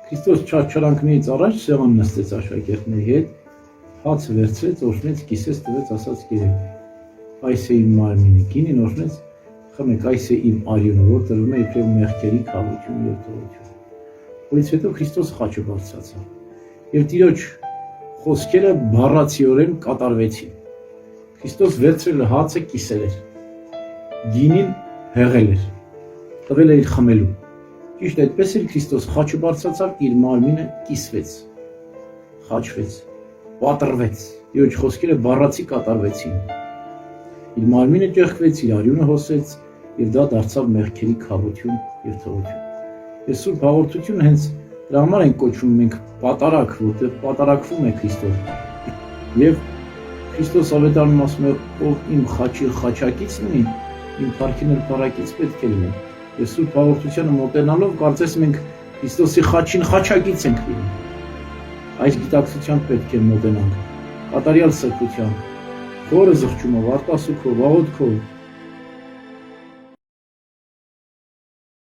Քրիստոս չարանքներից առաջ սեղան նստեց աշակերտների հետ, հաց վերցրեց, օրհնեց, կիսեց, տվեց, ասաց գերեք։ Այս է իմ մարմինը, գինին օրհնեց, խմեք, այս է իմ արյունը, որ տրվում է իբրև մեղքերի քավություն եւ թողություն։ Որից հետո Քրիստոս խաչը բարձրացավ։ Եվ Տիրոջ խոսքերը բառացիորեն կատարվեցին։ Քրիստոս վերցրել է հացը, կիսել էր, գինին հեղել էր, տվել էր խմելու։ Ճիշտ այդպես էլ Քրիստոս խաչը բարձրացավ, իր մարմինը կիսվեց, խաչվեց, պատռվեց, Տիրոջ խոսքերը բառացի կատարվեցին։ Իր մարմինը ճեղքվեց, իր արյունը հոսեց, եւ դա դարձավ մեղքերի քավություն եւ թողություն։ Այս սուրբ հաղորդությունը հենց դրա համար են կոչվում մենք պատարագ, որտեղ պատարագվում է Քրիստոս։ Եվ Քրիստոս ավետարանում ասում է, ով իմ խաչի խաչակից լինի, իմ փառքին էլ փառակից պետք է լինի։ Այս սուրբ հաղորդությանը մոտենալով կարծես մենք Քրիստոսի խաչին խաչակից ենք լինում։ Այս գիտակցությամբ պետք է մոտենանք, կատարյալ սրբությամբ, խորը զղջումով, արտասուքով, աղոթքով,